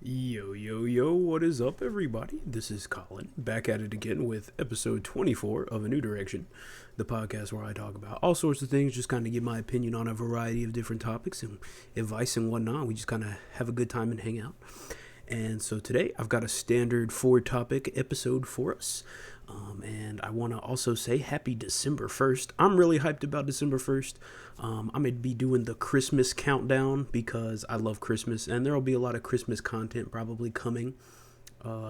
Yo, yo, yo, what is up, everybody? This is Colin, back at it again with episode 24 of A New Direction, the podcast where I talk about all sorts of things, just kind of give my opinion on a variety of different topics and advice and whatnot. We just kind of have a good time and hang out. And so today, I've got a standard four-topic episode for us. And I want to also say happy December 1st. I'm really hyped about December 1st. I'm going to be doing the Christmas countdown because I love Christmas, and there will be a lot of Christmas content probably coming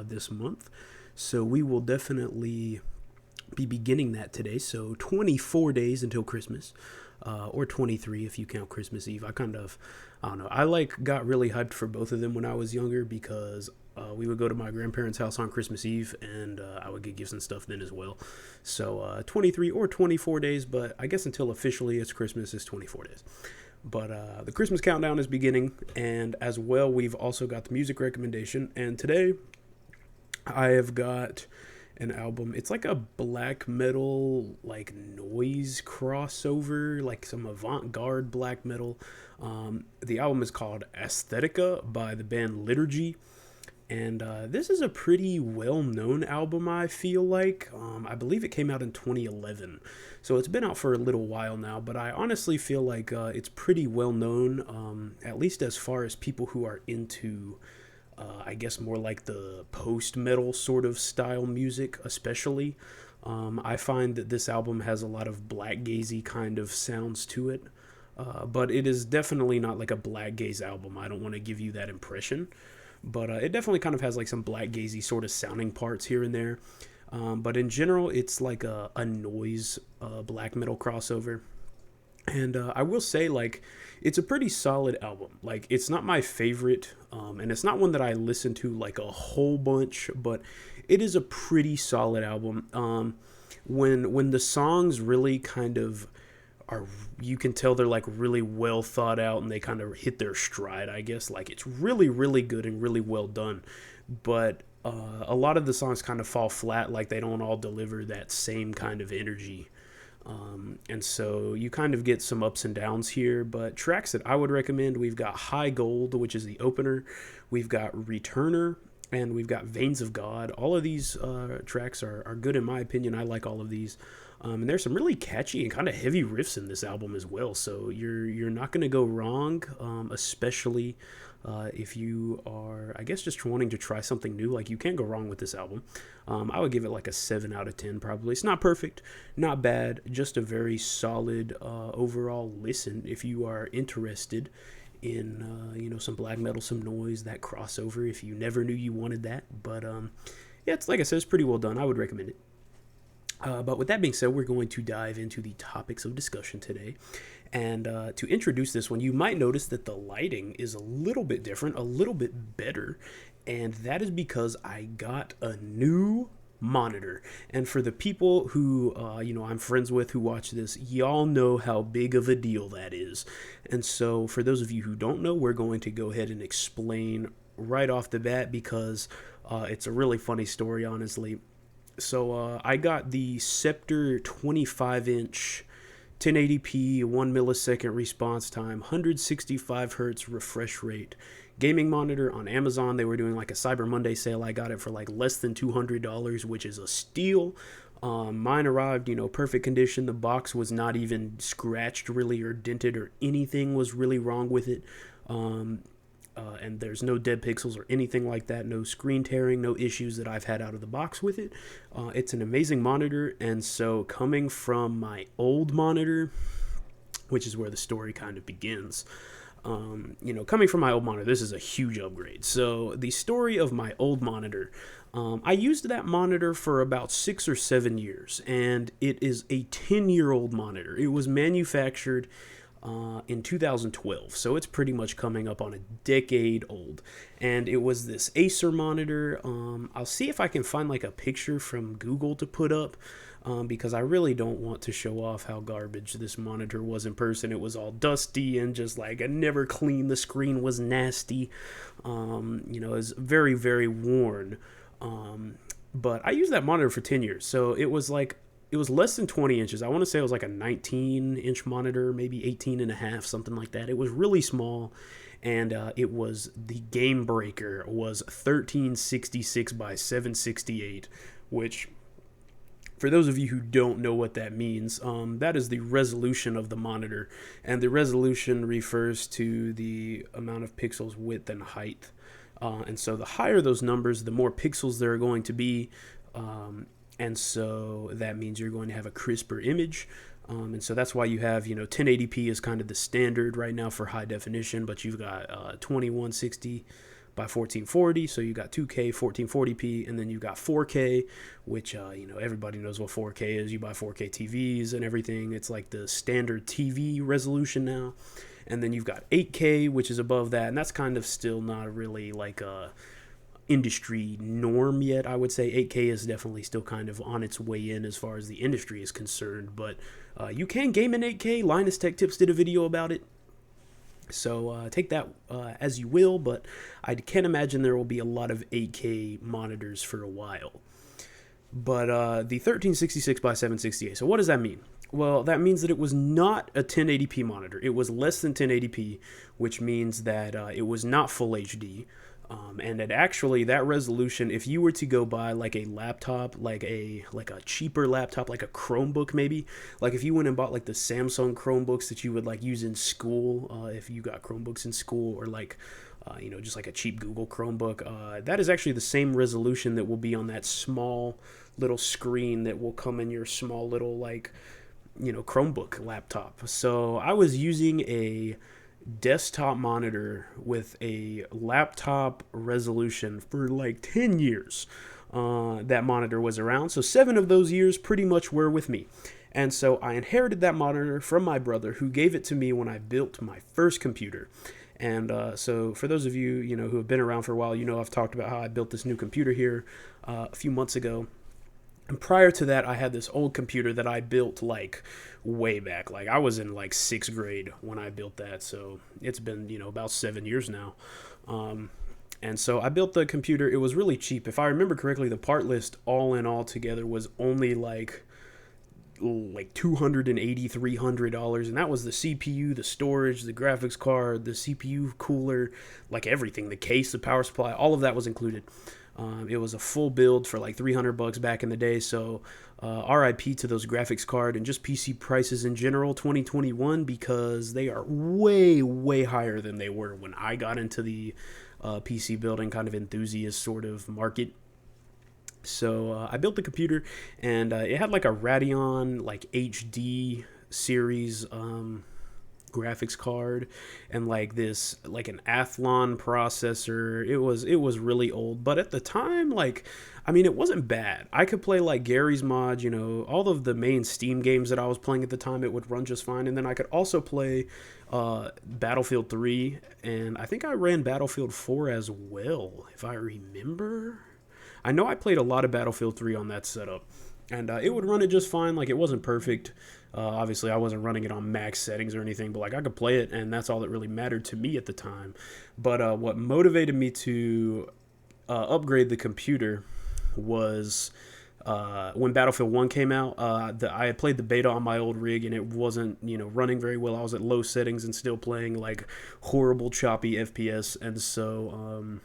this month. So we will definitely be beginning that today. So 24 days until Christmas, or 23 if you count Christmas Eve. I don't know. I got really hyped for both of them when I was younger because we would go to my grandparents' house on Christmas Eve, and I would get gifts and stuff then as well. So 23 or 24 days, but I guess until officially it's Christmas, it's 24 days. But the Christmas countdown is beginning, and as well, we've also got the music recommendation. And today, I have got an album. It's like a black metal, like noise crossover, like some avant-garde black metal. The album is called Aesthetica by the band Liturgy. And this is a pretty well-known album, I feel like. I believe it came out in 2011. So it's been out for a little while now, but I honestly feel like it's pretty well-known, at least as far as people who are into, I guess, more like the post-metal sort of style music, especially. I find that this album has a lot of black gazy kind of sounds to it. But it is definitely not like a black gaze album. I don't want to give you that impression. But it definitely kind of has like some black gazy sort of sounding parts here and there. But in general, it's like a noise black metal crossover. And I will say, like, it's a pretty solid album. Like, it's not my favorite, and it's not one that I listen to like a whole bunch, but it is a pretty solid album. When the songs really kind of are, you can tell they're like really well thought out and they kind of hit their stride, I guess. Like, it's really, really good and really well done. But a lot of the songs kind of fall flat, like they don't all deliver that same kind of energy. And so you kind of get some ups and downs here, but tracks that I would recommend, we've got High Gold, which is the opener. We've got Returner, and we've got Veins of God. All of these tracks are good in my opinion. I like all of these. And there's some really catchy and kind of heavy riffs in this album as well. So you're not going to go wrong, especially if you are, I guess, just wanting to try something new. Like, you can't go wrong with this album. I would give it like a 7 out of 10 probably. It's not perfect, not bad, just a very solid overall listen if you are interested in some black metal, some noise, that crossover, if you never knew you wanted that. But yeah, it's, like I said, it's pretty well done. I would recommend it. But with that being said, we're going to dive into the topics of discussion today. And to introduce this one, you might notice that the lighting is a little bit different, a little bit better. And that is because I got a new monitor. And for the people who, I'm friends with who watch this, y'all know how big of a deal that is. And so for those of you who don't know, we're going to go ahead and explain right off the bat because it's a really funny story, honestly. So I got the Scepter 25-inch 1080p 1 millisecond response time 165 hertz refresh rate gaming monitor on Amazon. They were doing like a Cyber Monday sale. I got it for like less than $200, which is a steal. Mine arrived, perfect condition. The box was not even scratched really or dented or anything was really wrong with it. And there's no dead pixels or anything like that, no screen tearing, no issues that I've had out of the box with it. It's an amazing monitor, and so coming from my old monitor, which is where the story kind of begins, coming from my old monitor, this is a huge upgrade. So the story of my old monitor, I used that monitor for about 6 or 7 years, and it is a 10-year-old monitor. It was manufactured in 2012, so it's pretty much coming up on a decade old. And it was this Acer monitor. I'll see if I can find like a picture from Google to put up, because I really don't want to show off how garbage this monitor was in person. It was all dusty and just like never clean. The screen was nasty. It was very, very worn. But I used that monitor for 10 years, so it was less than 20 inches. I want to say it was like a 19-inch monitor, maybe 18 and a half, something like that. It was really small, and it was the Game Breaker was 1366 by 768, which, for those of you who don't know what that means, that is the resolution of the monitor, and the resolution refers to the amount of pixels width and height. And so the higher those numbers, the more pixels there are going to be, and so that means you're going to have a crisper image. And so that's why you have, 1080p is kind of the standard right now for high definition, but you've got 2160 by 1440, so you got 2K 1440p, and then you got 4K, which everybody knows what 4K is. You buy 4K TVs and everything. It's like the standard TV resolution now. And then you've got 8K, which is above that, and that's kind of still not really like a industry norm yet. I would say 8K is definitely still kind of on its way in as far as the industry is concerned, but you can game in 8K. Linus Tech Tips did a video about it. So take that as you will, but I can't imagine there will be a lot of 8K monitors for a while. But the 1366 by 768, so what does that mean? Well, that means that it was not a 1080p monitor. It was less than 1080p, which means that it was not full HD. And that actually, that resolution, if you were to go buy like a laptop, like a cheaper laptop, like a Chromebook maybe, like if you went and bought like the Samsung Chromebooks that you would like use in school, if you got Chromebooks in school, or like just like a cheap Google Chromebook, that is actually the same resolution that will be on that small little screen that will come in your small little like Chromebook laptop. So I was using a desktop monitor with a laptop resolution for like 10 years. That monitor was around, so 7 of those years pretty much were with me. And so I inherited that monitor from my brother, who gave it to me when I built my first computer. And so for those of you who have been around for a while, I've talked about how I built this new computer here a few months ago. And prior to that, I had this old computer that I built like way back. Like I was in like 6th grade when I built that. So it's been, about 7 years now. And so I built the computer. It was really cheap. If I remember correctly, the part list all in all together was only like $280, $300. And that was the CPU, the storage, the graphics card, the CPU cooler, like everything, the case, the power supply, all of that was included. It was a full build for like $300 back in the day. So RIP to those graphics card and just PC prices in general 2021, because they are way, way higher than they were when I got into the PC building kind of enthusiast sort of market. So I built the computer, and it had like a Radeon like HD series graphics card, and like an Athlon processor. It was really old, but at the time, it wasn't bad. I could play like Gary's Mod, all of the main Steam games that I was playing at the time, it would run just fine. And then I could also play Battlefield 3, and I think I ran Battlefield 4 as well, if I remember. I know I played a lot of Battlefield 3 on that setup, and it would run it just fine. Like, it wasn't perfect. Obviously, I wasn't running it on max settings or anything, but like I could play it, and that's all that really mattered to me at the time. But what motivated me to upgrade the computer was when Battlefield 1 came out. I had played the beta on my old rig, and it wasn't running very well. I was at low settings and still playing like horrible choppy FPS, and so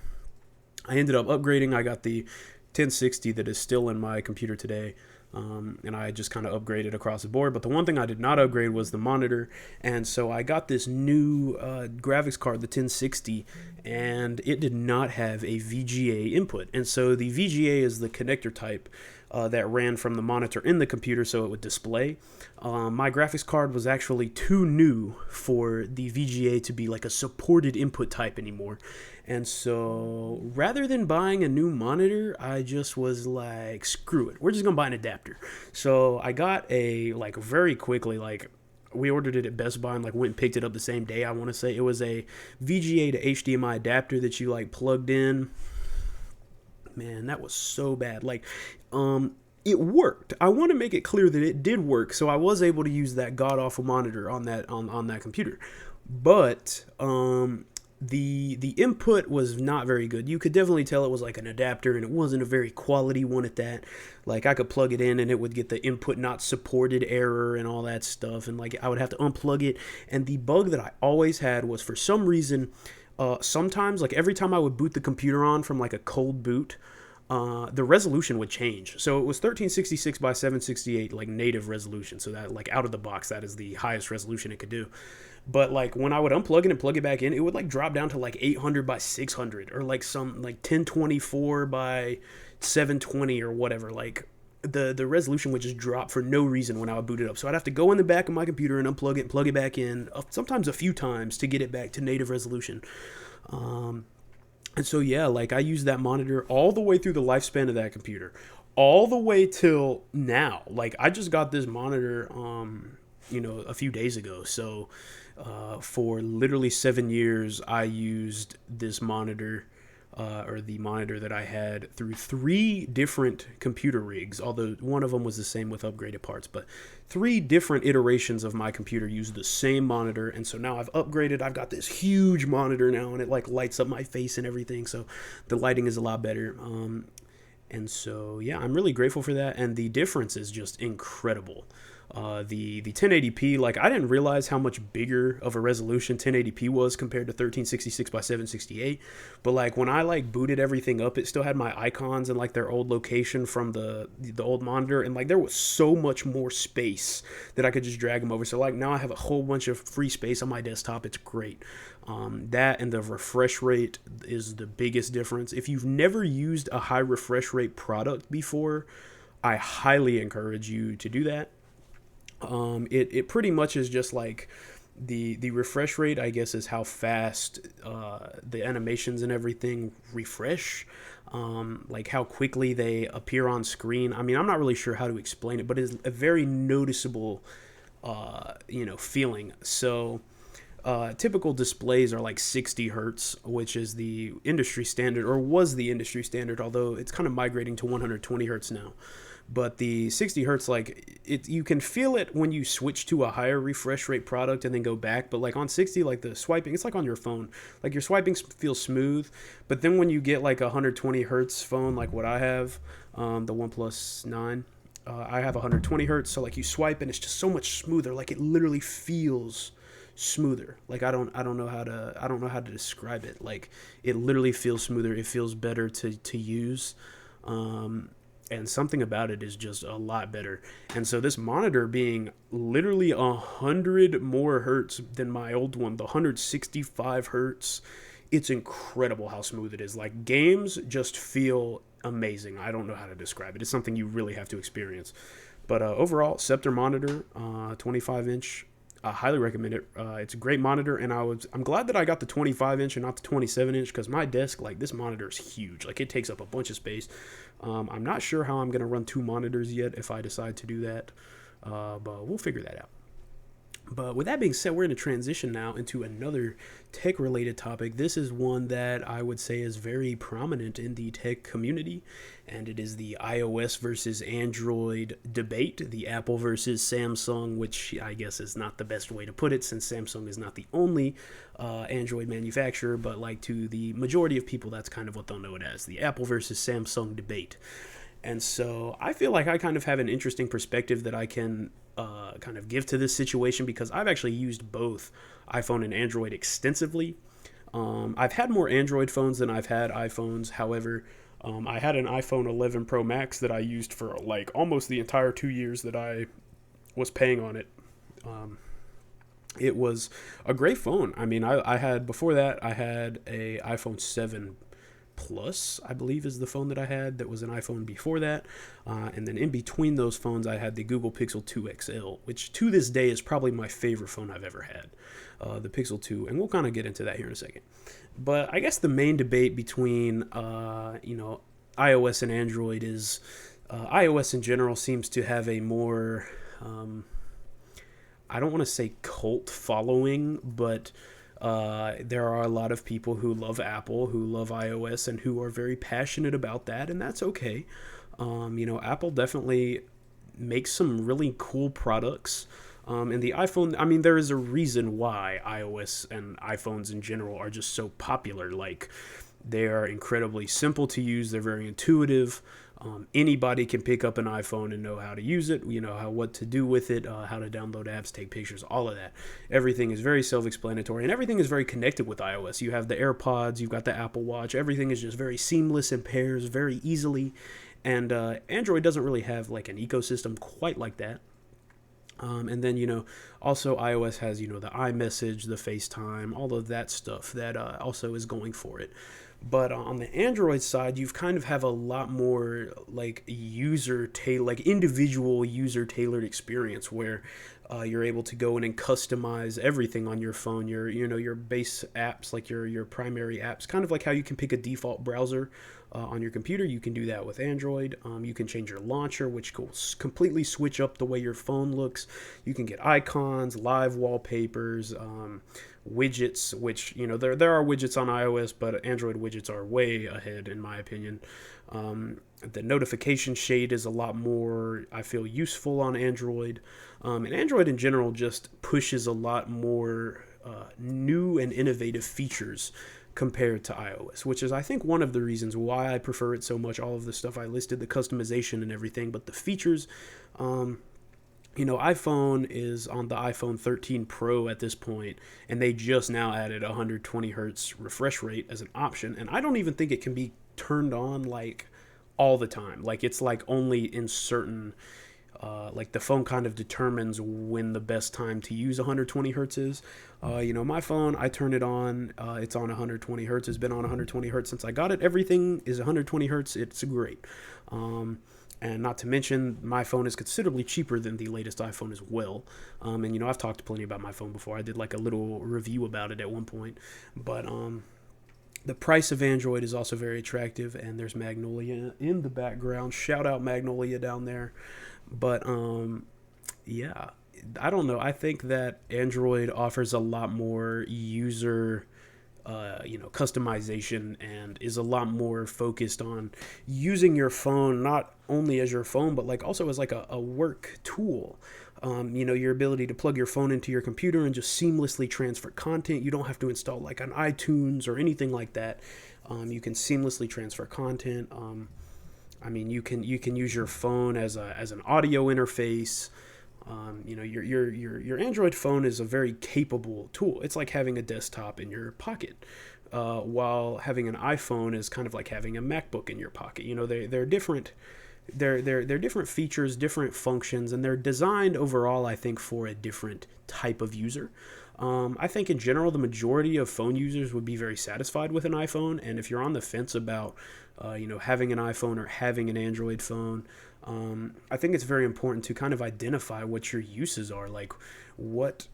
I ended up upgrading. I got the 1060 that is still in my computer today. And I just kind of upgraded across the board. But the one thing I did not upgrade was the monitor. And so I got this new graphics card, the 1060, and it did not have a VGA input. And so the VGA is the connector type that ran from the monitor in the computer so it would display. My graphics card was actually too new for the VGA to be like a supported input type anymore. And so rather than buying a new monitor, I just was like, screw it, we're just gonna buy an adapter. So I got very quickly, we ordered it at Best Buy and went and picked it up the same day. I want to say it was a VGA to HDMI adapter that you plugged in. Man, that was so bad. It worked. I want to make it clear that it did work. So I was able to use that god awful monitor on that computer. But the input was not very good. You could definitely tell it was like an adapter, and it wasn't a very quality one at that. I could plug it in and it would get the input not supported error and all that stuff, and I would have to unplug it. And the bug that I always had was, for some reason, Sometimes, like every time I would boot the computer on from like a cold boot, the resolution would change. So it was 1366 by 768, like native resolution. So that like out of the box, that is the highest resolution it could do. But like when I would unplug it and plug it back in, it would like drop down to like 800 by 600 or like some like 1024 by 720 or whatever. Like the resolution would just drop for no reason when I would boot it up. So I'd have to go in the back of my computer and unplug it and plug it back in, sometimes a few times to get it back to native resolution. And so, yeah, like I used that monitor all the way through the lifespan of that computer, all the way till now. Like I just got this monitor, a few days ago. So for literally 7 years, I used this monitor, or the monitor that I had through 3 different computer rigs, although one of them was the same with upgraded parts, but 3 different iterations of my computer used the same monitor. And so now I've upgraded. I've got this huge monitor now, and it like lights up my face and everything. So the lighting is a lot better. And so, yeah, I'm really grateful for that. And the difference is just incredible. The 1080p, like I didn't realize how much bigger of a resolution 1080p was compared to 1366 by 768. But like when I like booted everything up, it still had my icons and like their old location from the old monitor, and like there was so much more space that I could just drag them over. So like now I have a whole bunch of free space on my desktop. It's great. That and the refresh rate is the biggest difference. If you've never used a high refresh rate product before, I highly encourage you to do that. It pretty much is just like the refresh rate, I guess, is how fast the animations and everything refresh, like how quickly they appear on screen. I mean, I'm not really sure how to explain it, but it's a very noticeable feeling. So typical displays are like 60 hertz, which is the industry standard, or was the industry standard, although it's kind of migrating to 120 hertz now. But the 60 hertz, like you can feel it when you switch to a higher refresh rate product and then go back. But like on 60, like the swiping, it's like on your phone. Like your swiping feels smooth. But then when you get like a 120 hertz phone, like what I have, the OnePlus 9, I have 120 hertz. So like you swipe and it's just so much smoother. Like it literally feels smoother. Like I don't know how to describe it. Like it literally feels smoother. It feels better to use. And something about it is just a lot better. And so this monitor being literally 100 more hertz than my old one, the 165 hertz, it's incredible how smooth it is. Like games just feel amazing. I don't know how to describe it. It's something you really have to experience. But overall, Scepter monitor, 25-inch. I highly recommend it. It's a great monitor, and I'm glad that I got the 25-inch and not the 27-inch, because my desk, like this monitor is huge. Like it takes up a bunch of space. I'm not sure how I'm going to run 2 monitors yet if I decide to do that, but we'll figure that out. But with that being said, we're going to transition now into another tech-related topic. This is one that I would say is very prominent in the tech community, and it is the iOS versus Android debate, the Apple versus Samsung, which I guess is not the best way to put it, since Samsung is not the only Android manufacturer, but like to the majority of people, that's kind of what they'll know it as, the Apple versus Samsung debate. And so I feel like I kind of have an interesting perspective that I can kind of give to this situation, because I've actually used both iPhone and Android extensively. I've had more Android phones than I've had iPhones. However, I had an iPhone 11 Pro Max that I used for like almost the entire 2 years that I was paying on it. It was a great phone. I mean, I had, before that, I had a iPhone 7 Plus, I believe, is the phone that I had that was an iPhone before that. And then in between those phones, I had the Google Pixel 2 XL, which to this day is probably my favorite phone I've ever had, the Pixel 2. And we'll kind of get into that here in a second. But I guess the main debate between, iOS and Android is iOS in general seems to have a more, I don't want to say cult following, but there are a lot of people who love Apple, who love iOS, and who are very passionate about that, and that's okay. Apple definitely makes some really cool products. And the iPhone, I mean, there is a reason why iOS and iPhones in general are just so popular. Like, They are incredibly simple to use. They're very intuitive. Anybody can pick up an iPhone and know how to use it, what to do with it, how to download apps, take pictures, all of that. Everything is very self-explanatory, and everything is very connected with iOS. You have the AirPods, you've got the Apple Watch. Everything is just very seamless and pairs very easily. And Android doesn't really have like an ecosystem quite like that. And then, also iOS has, the iMessage, the FaceTime, all of that stuff that also is going for it. But on the Android side, you've kind of have a lot more like individual user tailored experience where you're able to go in and customize everything on your phone. Your base apps, like your primary apps, kind of like how you can pick a default browser on your computer. You can do that with Android. You can change your launcher, which will completely switch up the way your phone looks. You can get icons, live wallpapers, widgets, which there are widgets on iOS, but Android widgets are way ahead in my opinion. The notification shade is a lot more, I feel, useful on Android. And Android in general just pushes a lot more new and innovative features compared to iOS, which is, I think, one of the reasons why I prefer it so much. All of the stuff I listed, the customization and everything, but the features, iPhone is on the iPhone 13 Pro at this point, and they just now added 120 hertz refresh rate as an option, and I don't even think it can be turned on like all the time. Like, it's like only in certain like the phone kind of determines when the best time to use 120 hertz is. My phone, I turn it on, it's on 120 hertz. It's been on 120 hertz since I got it. Everything is 120 hertz. It's great. And not to mention, my phone is considerably cheaper than the latest iPhone as well. And I've talked plenty about my phone before. I did like a little review about it at one point. But the price of Android is also very attractive, and there's Magnolia in the background. Shout out Magnolia down there. But yeah, I don't know. I think that Android offers a lot more user customization, and is a lot more focused on using your phone not only as your phone, but like also as like a work tool. Your ability to plug your phone into your computer and just seamlessly transfer content. You don't have to install like an iTunes or anything like that. You can seamlessly transfer content. You can use your phone as an audio interface. Your Android phone is a very capable tool. It's like having a desktop in your pocket, while having an iPhone is kind of like having a MacBook in your pocket. They're different. They're different features, different functions, and they're designed overall, I think, for a different type of user. I think in general, the majority of phone users would be very satisfied with an iPhone. And if you're on the fence about, having an iPhone or having an Android phone, I think it's very important to kind of identify what your uses are. Like, what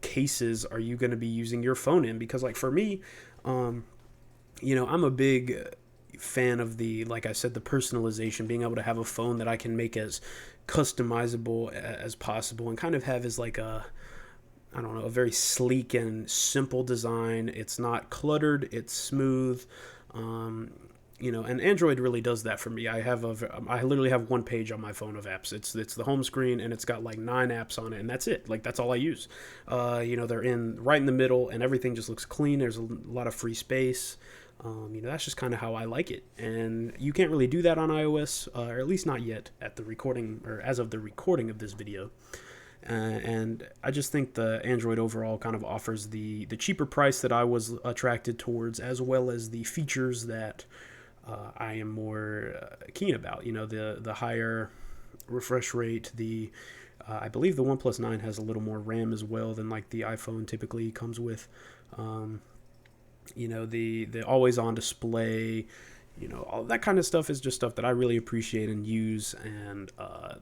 cases are you going to be using your phone in? Because, like, for me, I'm a big fan of like I said, the personalization, being able to have a phone that I can make as customizable as possible and kind of have as like a very sleek and simple design. It's not cluttered, it's smooth. And Android really does that for me. I literally have one page on my phone of apps. It's the home screen, and it's got like 9 apps on it, and that's it. Like, that's all I use. They're right in the middle, and everything just looks clean. There's a lot of free space. That's just kind of how I like it. And you can't really do that on iOS, or at least not yet at the recording, or as of the recording of this video. And I just think the Android overall kind of offers the cheaper price that I was attracted towards, as well as the features that I am more keen about. The higher refresh rate, I believe the OnePlus 9 has a little more RAM as well than like the iPhone typically comes with. The always on display, all that kind of stuff is just stuff that I really appreciate and use, and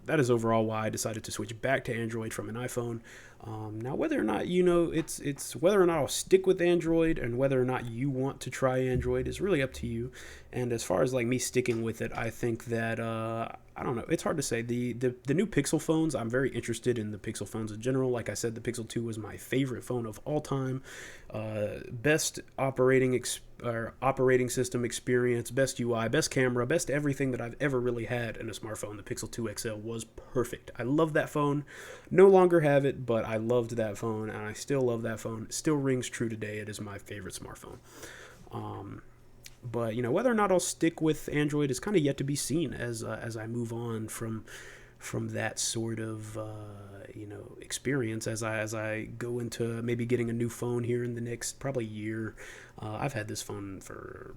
that is overall why I decided to switch back to Android from an iPhone. Now, whether or not it's whether or not I'll stick with Android, and whether or not you want to try Android is really up to you. And as far as like me sticking with it, I think that I don't know. It's hard to say. The new Pixel phones, I'm very interested in the Pixel phones in general. Like I said, the Pixel 2 was my favorite phone of all time. Best operating system experience, best UI, best camera, best everything that I've ever really had in a smartphone. The Pixel 2 XL was perfect. I love that phone. No longer have it, but I loved that phone, and I still love that phone. It still rings true today. It is my favorite smartphone. But whether or not I'll stick with Android is kind of yet to be seen as I move on from that sort of experience as I go into maybe getting a new phone here in the next probably year. I've had this phone for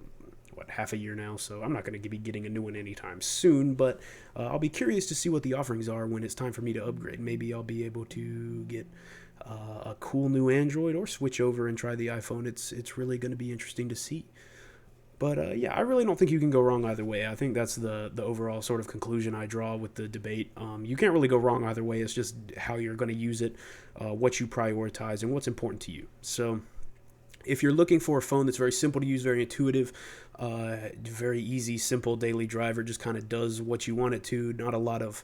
half a year now, so I'm not going to be getting a new one anytime soon, but I'll be curious to see what the offerings are when it's time for me to upgrade. Maybe I'll be able to get a cool new Android or switch over and try the iPhone. It's really going to be interesting to see. But yeah, I really don't think you can go wrong either way. I think that's the overall sort of conclusion I draw with the debate. You can't really go wrong either way. It's just how you're going to use it, what you prioritize, and what's important to you. So if you're looking for a phone that's very simple to use, very intuitive, very easy, simple daily driver, just kind of does what you want it to, not a lot of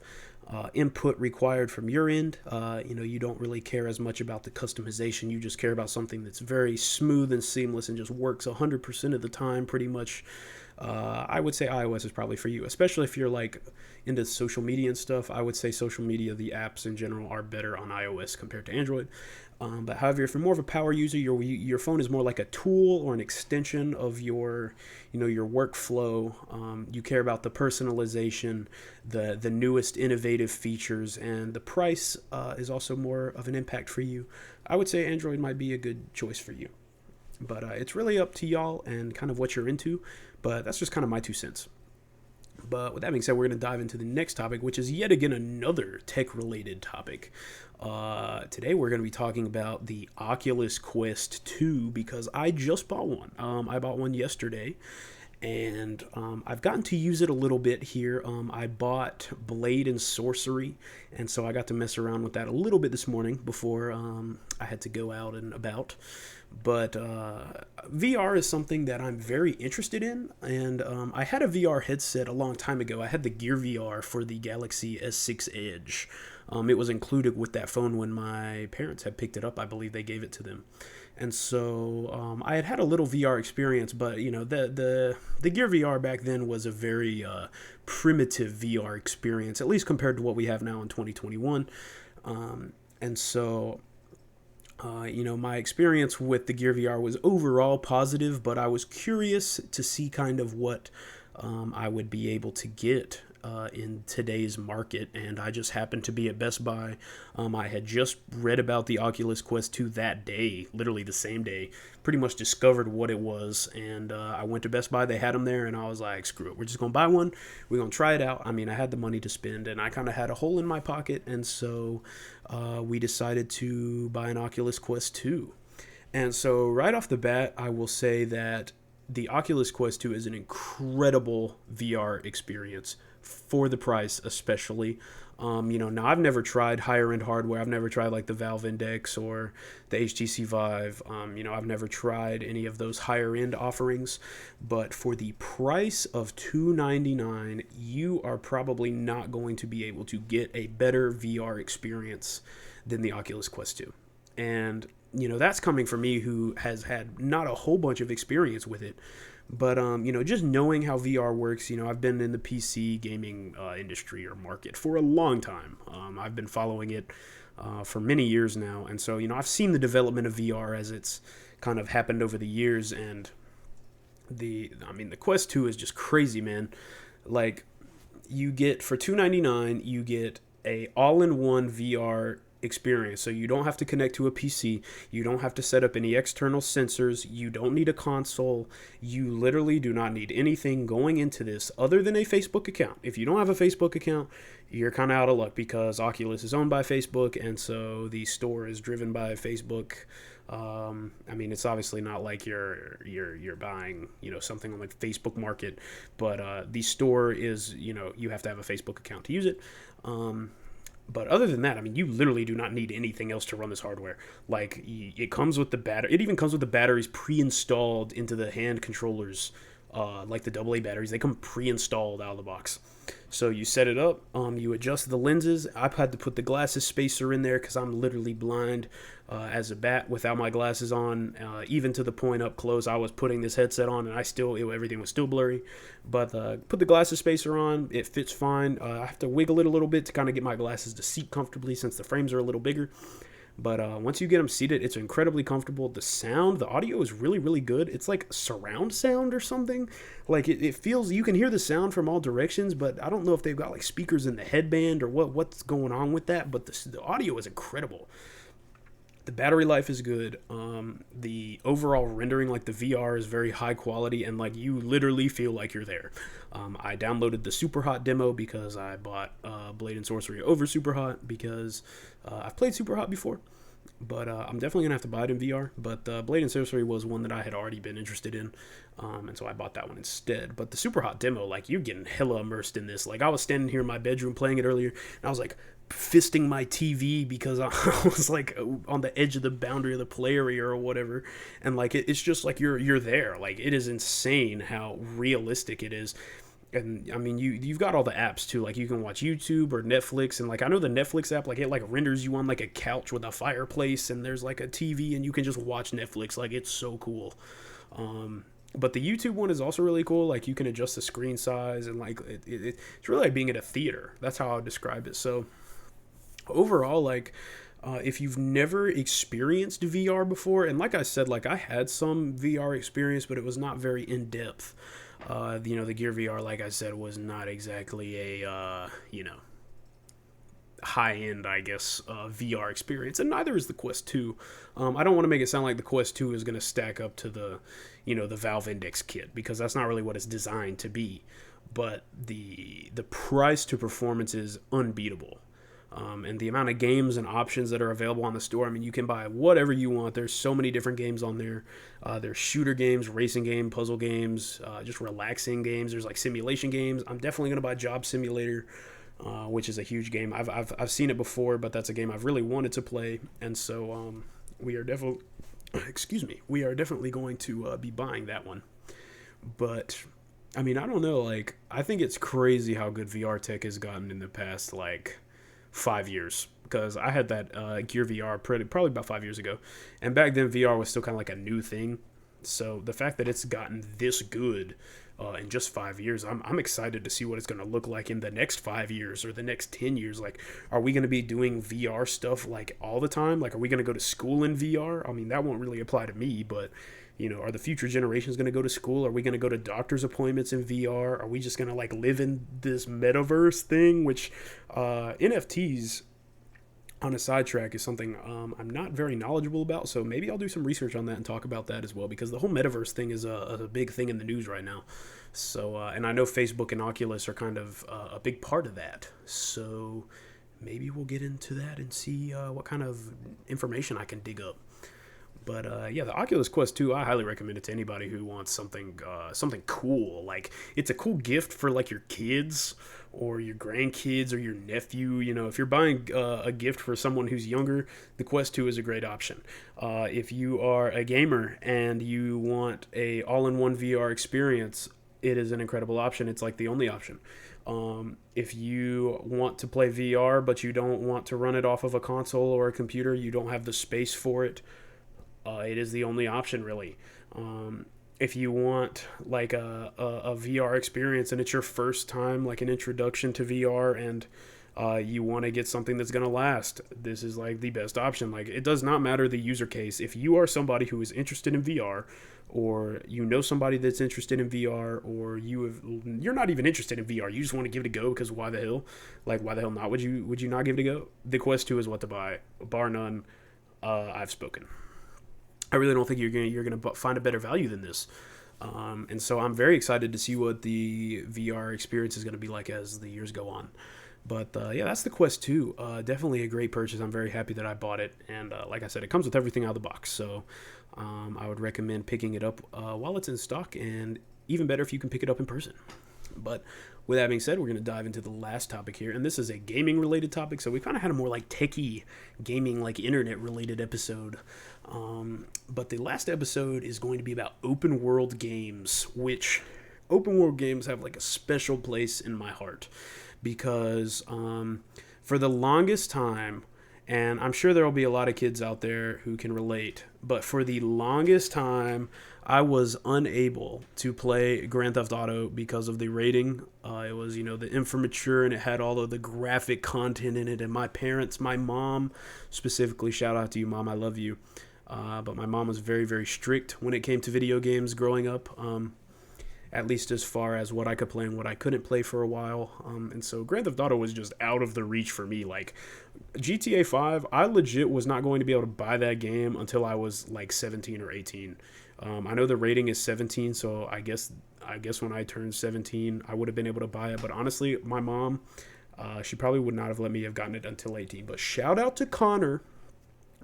input required from your end. You don't really care as much about the customization. You just care about something that's very smooth and seamless and just works 100% of the time pretty much. I would say iOS is probably for you, especially if you're like into social media and stuff. I would say social media, the apps in general, are better on iOS compared to Android. But however, if you're more of a power user, your phone is more like a tool or an extension of your workflow. You care about the personalization, the newest innovative features, and the price is also more of an impact for you. I would say Android might be a good choice for you. But it's really up to y'all and kind of what you're into. But that's just kind of my 2 cents. But with that being said, we're going to dive into the next topic, which is yet again another tech-related topic. Today we're going to be talking about the Oculus Quest 2 because I just bought one. I bought one yesterday, and I've gotten to use it a little bit here. I bought Blade and Sorcery, and so I got to mess around with that a little bit this morning before I had to go out and about. But VR is something that I'm very interested in, and I had a VR headset a long time ago. I had the Gear VR for the Galaxy S6 Edge. It was included with that phone when my parents had picked it up. I believe they gave it to them. And so I had a little VR experience, but the Gear VR back then was a very primitive VR experience, at least compared to what we have now in 2021. And so my experience with the Gear VR was overall positive, but I was curious to see kind of what I would be able to get in today's market, and I just happened to be at Best Buy. I had just read about the Oculus Quest 2 that day, literally the same day, pretty much discovered what it was, and I went to Best Buy. They had them there, and I was like, screw it, we're just going to buy one. We're going to try it out. I mean, I had the money to spend, and I kind of had a hole in my pocket, and so we decided to buy an Oculus Quest 2. And so right off the bat, I will say that the Oculus Quest 2 is an incredible VR experience for the price, especially. Now I've never tried higher end hardware. I've never tried like the Valve Index or the HTC Vive. I've never tried any of those higher end offerings. But for the price of $299, you are probably not going to be able to get a better VR experience than the Oculus Quest 2. And that's coming from me who has had not a whole bunch of experience with it. But, just knowing how VR works, I've been in the PC gaming industry or market for a long time. I've been following it for many years now. And so, I've seen the development of VR as it's kind of happened over the years. And the Quest 2 is just crazy, man. Like, you get, for $299, you get a all-in-one VR experience. So you don't have to connect to a PC. You don't have to set up any external sensors. You don't need a console. You literally do not need anything going into this other than a Facebook account. If you don't have a Facebook account, you're kind of out of luck because Oculus is owned by Facebook, and so the store is driven by Facebook. It's obviously not like you're buying, something on like Facebook Market, but the store is, you have to have a Facebook account to use it. But other than that, you literally do not need anything else to run this hardware. Like, it comes with the battery. It even comes with the batteries pre-installed into the hand controllers, like the AA batteries. They come pre-installed out of the box. So you set it up, you adjust the lenses. I've had to put the glasses spacer in there because I'm literally blind as a bat without my glasses on. Even to the point up close, I was putting this headset on and everything was still blurry. But put the glasses spacer on, it fits fine. I have to wiggle it a little bit to kind of get my glasses to seat comfortably since the frames are a little bigger. But once you get them seated, it's incredibly comfortable. The audio is really, really good. It's like surround sound or something. Like it feels, you can hear the sound from all directions, but I don't know if they've got like speakers in the headband or what's going on with that. But the audio is incredible. The battery life is good. The overall rendering, like the VR, is very high quality, and like you literally feel like you're there. I downloaded the Super Hot demo because I bought Blade and Sorcery over Super Hot because I've played Super Hot before, but I'm definitely gonna have to buy it in VR. But Blade and Sorcery was one that I had already been interested in, and so I bought that one instead. But the Super Hot demo, like you're getting hella immersed in this. Like I was standing here in my bedroom playing it earlier, and I was like fisting my TV because I was like on the edge of the boundary of the play area or whatever, and like it's just like you're there. Like it is insane how realistic it is. And I mean, you've got all the apps too. Like you can watch YouTube or Netflix, and like I know the Netflix app, like it like renders you on like a couch with a fireplace, and there's like a TV, and you can just watch Netflix. Like it's so cool. But the YouTube one is also really cool. Like you can adjust the screen size, and like it's really like being at a theater. That's how I would describe it. So overall, like if you've never experienced VR before, and like I said, like I had some VR experience, but it was not very in depth. The Gear VR, like I said, was not exactly a high end, I guess, VR experience, and neither is the Quest 2. I don't want to make it sound like the Quest 2 is going to stack up to the Valve Index kit, because that's not really what it's designed to be. But the price to performance is unbeatable. And the amount of games and options that are available on the store, I mean, you can buy whatever you want. There's so many different games on there. There's shooter games, racing game, puzzle games, just relaxing games. There's like simulation games. I'm definitely going to buy Job Simulator, which is a huge game. I've seen it before, but that's a game I've really wanted to play. And so we are definitely, we are definitely going to be buying that one. But I mean, I don't know. Like, I think it's crazy how good VR tech has gotten in the past, like, 5 years, because I had that Gear VR probably about 5 years ago, and back then VR was still kind of like a new thing. So the fact that it's gotten this good in just 5 years, I'm excited to see what it's going to look like in the next 5 years or the next 10 years. Like, are we going to be doing VR stuff like all the time? Like, are we going to go to school in VR? I mean, that won't really apply to me, but are the future generations going to go to school? Are we going to go to doctor's appointments in VR? Are we just going to like live in this metaverse thing? Which NFTs, on a sidetrack, is something I'm not very knowledgeable about. So maybe I'll do some research on that and talk about that as well, because the whole metaverse thing is a big thing in the news right now. So and I know Facebook and Oculus are kind of a big part of that. So maybe we'll get into that and see what kind of information I can dig up. But the Oculus Quest 2, I highly recommend it to anybody who wants something cool. Like, it's a cool gift for like your kids or your grandkids or your nephew. If you're buying a gift for someone who's younger, the Quest 2 is a great option. If you are a gamer and you want a all-in-one VR experience, it is an incredible option. It's like the only option. If you want to play VR but you don't want to run it off of a console or a computer, you don't have the space for it, it is the only option, really. If you want like a VR experience and it's your first time, like an introduction to VR, and you want to get something that's going to last, this is like the best option. Like, it does not matter the user case. If you are somebody who is interested in VR, or you know somebody that's interested in VR, or you're not even interested in VR, you just want to give it a go because why the hell? Like, why the hell not? Would you not give it a go? The Quest 2 is what to buy, bar none. I've spoken. I really don't think you're gonna find a better value than this, and so I'm very excited to see what the VR experience is going to be like as the years go on. But that's the Quest 2. Definitely a great purchase. I'm very happy that I bought it, and like I said, it comes with everything out of the box. So I would recommend picking it up while it's in stock, and even better if you can pick it up in person. But with that being said, we're going to dive into the last topic here, and this is a gaming-related topic, so we kind of had a more like techie, gaming, like internet-related episode. But the last episode is going to be about open-world games, which open-world games have like a special place in my heart, because for the longest time, and I'm sure there will be a lot of kids out there who can relate, but for the longest time, I was unable to play Grand Theft Auto because of the rating. It was, the infirmature, and it had all of the graphic content in it. And my mom specifically, shout out to you, Mom, I love you. But my mom was very, very strict when it came to video games growing up. At least as far as what I could play and what I couldn't play for a while. And so Grand Theft Auto was just out of the reach for me. Like, GTA 5, I legit was not going to be able to buy that game until I was like 17 or 18. I know the rating is 17, so I guess when I turned 17, I would have been able to buy it. But honestly, my mom, she probably would not have let me have gotten it until 18. But shout out to Connor.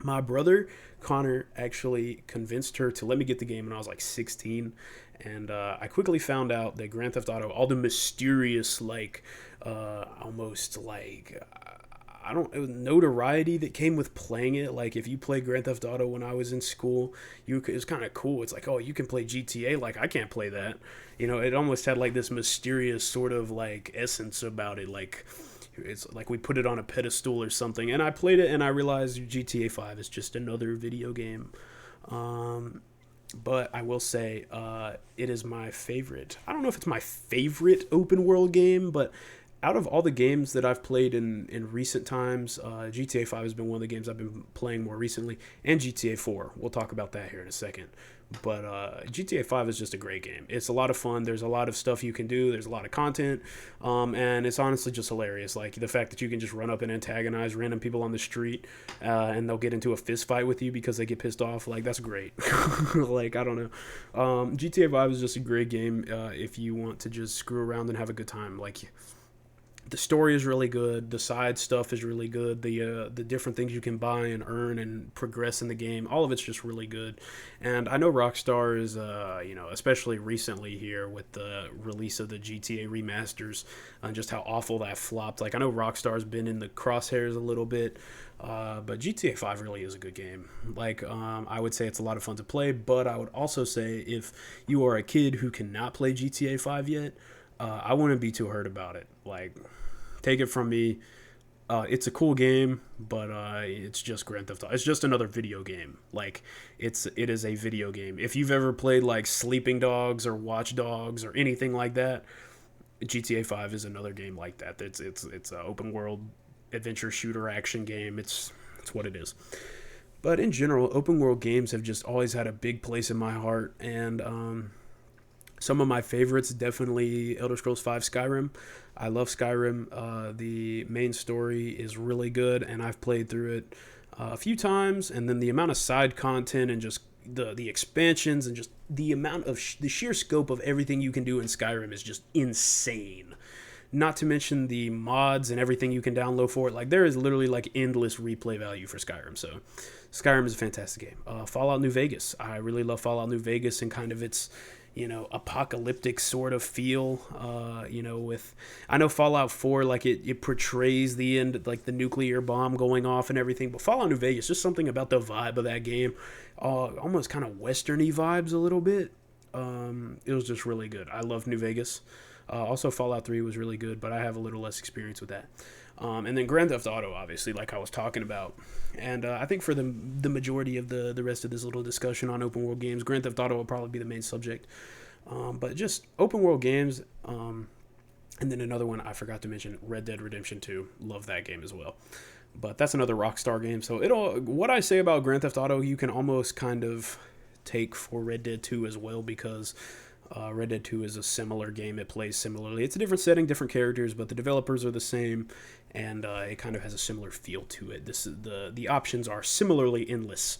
My brother Connor actually convinced her to let me get the game when I was like 16, and I quickly found out that Grand Theft Auto, all the mysterious, almost like, I don't know, notoriety that came with playing it. Like, if you played Grand Theft Auto when I was in school, it was kind of cool. It's like, oh, you can play GTA, like I can't play that. It almost had like this mysterious sort of like essence about it, like. It's like we put it on a pedestal or something. And I played it and I realized GTA 5 is just another video game. But I will say it is my favorite. I don't know if it's my favorite open world game, but out of all the games that I've played in recent times, GTA 5 has been one of the games I've been playing more recently. And GTA 4. We'll talk about that here in a second. But GTA 5 is just a great game. It's a lot of fun. There's a lot of stuff you can do. There's a lot of content. And it's honestly just hilarious. Like, the fact that you can just run up and antagonize random people on the street and they'll get into a fist fight with you because they get pissed off. Like, that's great. Like, I don't know. GTA 5 is just a great game if you want to just screw around and have a good time. Like, the story is really good. The side stuff is really good. The different things you can buy and earn and progress in the game, all of it's just really good. And I know Rockstar is, especially recently here with the release of the GTA remasters and just how awful that flopped. Like, I know Rockstar's been in the crosshairs a little bit, but GTA 5 really is a good game. Like, I would say it's a lot of fun to play, but I would also say if you are a kid who cannot play GTA 5 yet, I wouldn't be too hurt about it. Like, take it from me, it's a cool game, but it's just Grand Theft Auto. It's just another video game. Like, it is a video game. If you've ever played like Sleeping Dogs or Watch Dogs or anything like that, GTA 5 is another game like that. It's an open world adventure shooter action game. It's what it is. But in general, open world games have just always had a big place in my heart, and some of my favorites, definitely Elder Scrolls V Skyrim. I love Skyrim. The main story is really good, and I've played through it a few times. And then the amount of side content and just the expansions and just the amount of the sheer scope of everything you can do in Skyrim is just insane. Not to mention the mods and everything you can download for it. Like, there is literally like endless replay value for Skyrim. So Skyrim is a fantastic game. Fallout New Vegas. I really love Fallout New Vegas and kind of its apocalyptic sort of feel, I know Fallout 4, like, it portrays the end, like the nuclear bomb going off and everything, but Fallout New Vegas, just something about the vibe of that game, almost kind of western-y vibes a little bit. It was just really good. I love New Vegas. Also, Fallout 3 was really good, but I have a little less experience with that. And then Grand Theft Auto, obviously, like I was talking about. And I think for the majority of the rest of this little discussion on open world games, Grand Theft Auto will probably be the main subject. But just open world games. And then another one I forgot to mention, Red Dead Redemption 2. Love that game as well. But that's another Rockstar game. So what I say about Grand Theft Auto, you can almost kind of take for Red Dead 2 as well, because Red Dead 2 is a similar game. It plays similarly. It's a different setting, different characters, but the developers are the same, and it kind of has a similar feel to it. The options are similarly endless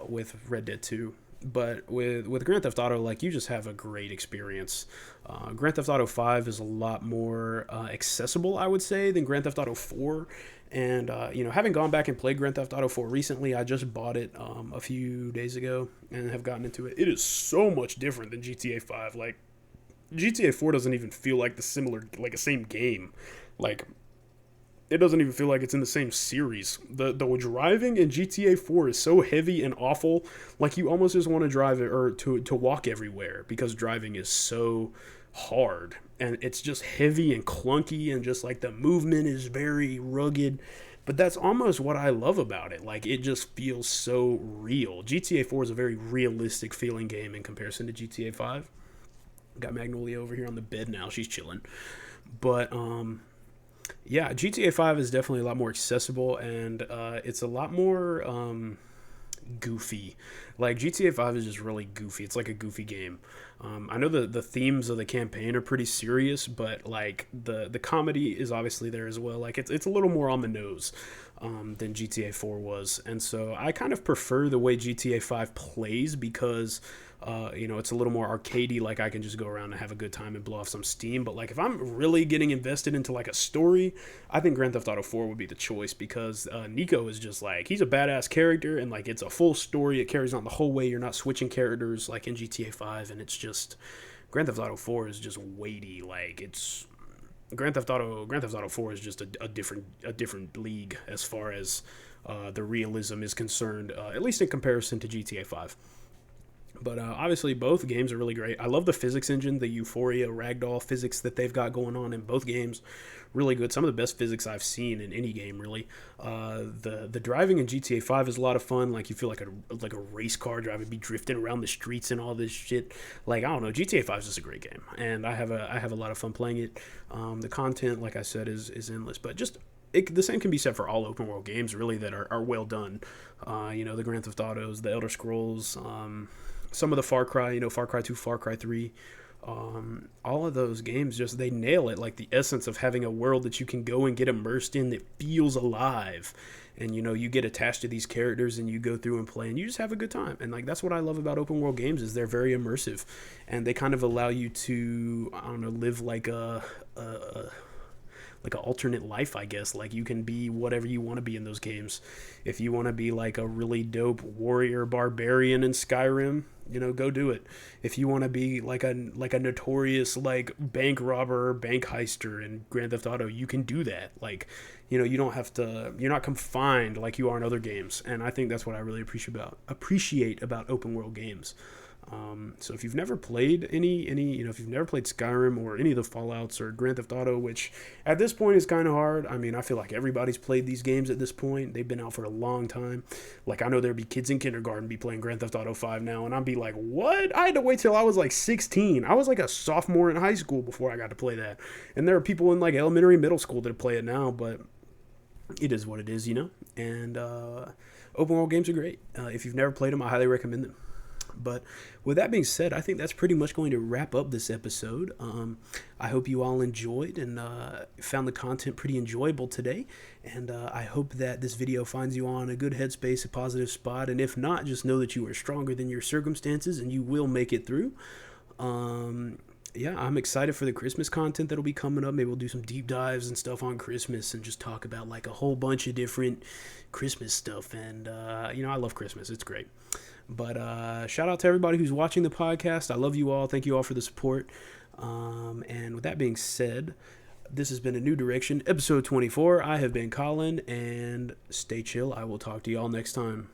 with Red Dead 2. But with Grand Theft Auto, like, you just have a great experience. Grand Theft Auto 5 is a lot more accessible, I would say, than Grand Theft Auto 4. And, having gone back and played Grand Theft Auto 4 recently, I just bought it a few days ago and have gotten into it. It is so much different than GTA 5. Like, GTA 4 doesn't even feel like the same game. Like, it doesn't even feel like it's in the same series. The driving in GTA 4 is so heavy and awful. Like, you almost just want to drive it or to walk everywhere, because driving is so hard. And it's just heavy and clunky, and just like the movement is very rugged. But that's almost what I love about it. Like, it just feels so real. GTA 4 is a very realistic feeling game in comparison to GTA 5. Got Magnolia over here on the bed now. She's chilling. But, yeah, GTA 5 is definitely a lot more accessible, and it's a lot more goofy. Like, GTA 5 is just really goofy. It's like a goofy game. I know the themes of the campaign are pretty serious, but like the comedy is obviously there as well. Like, it's a little more on the nose than GTA 4 was, and so I kind of prefer the way GTA 5 plays because it's a little more arcadey. Like, I can just go around and have a good time and blow off some steam. But like, if I'm really getting invested into like a story, I think Grand Theft Auto 4 would be the choice because Nico is just like, he's a badass character, and like, it's a full story. It carries on the whole way. You're not switching characters like in GTA 5, and it's just Grand Theft Auto 4 is just weighty. Like, it's Grand Theft Auto 4 is just a different league as far as the realism is concerned, at least in comparison to GTA 5. But obviously, both games are really great. I love the physics engine, the Euphoria ragdoll physics that they've got going on in both games. Really good. Some of the best physics I've seen in any game, really. The driving in GTA 5 is a lot of fun. Like, you feel like a race car driving, be drifting around the streets and all this shit. Like, I don't know. GTA 5 is just a great game, and I have a lot of fun playing it. The content, like I said, is endless. But just the same can be said for all open world games, really, that are well done. The Grand Theft Autos, the Elder Scrolls. Some of the Far Cry, Far Cry 2, Far Cry 3, all of those games, just they nail it. Like, the essence of having a world that you can go and get immersed in that feels alive. And, you get attached to these characters and you go through and play and you just have a good time. And, like, that's what I love about open world games is they're very immersive. And they kind of allow you to, I don't know, live like an alternate life, I guess. Like, you can be whatever you want to be in those games. If you want to be like a really dope warrior barbarian in Skyrim, go do it. If you want to be like a notorious like bank robber, bank heister in Grand Theft Auto, you can do that. Like, you don't have to. You're not confined like you are in other games. And I think that's what I really appreciate about open world games. So if you've never played if you've never played Skyrim or any of the Fallouts or Grand Theft Auto, which at this point is kind of hard. I mean, I feel like everybody's played these games at this point. They've been out for a long time. Like, I know there'd be kids in kindergarten be playing Grand Theft Auto 5 now, and I'd be like, what? I had to wait till I was like 16. I was like a sophomore in high school before I got to play that. And there are people in like elementary, middle school that play it now, but it is what it is, And open world games are great. If you've never played them, I highly recommend them. But with that being said, I think that's pretty much going to wrap up this episode. I hope you all enjoyed and found the content pretty enjoyable today. And I hope that this video finds you on a good headspace, a positive spot. And if not, just know that you are stronger than your circumstances and you will make it through. I'm excited for the Christmas content that'll be coming up. Maybe we'll do some deep dives and stuff on Christmas and just talk about like a whole bunch of different Christmas stuff. And, I love Christmas. It's great. But shout out to everybody who's watching the podcast. I love you all. Thank you all for the support. And with that being said, this has been A New Direction, episode 24. I have been Colin, and stay chill. I will talk to you all next time.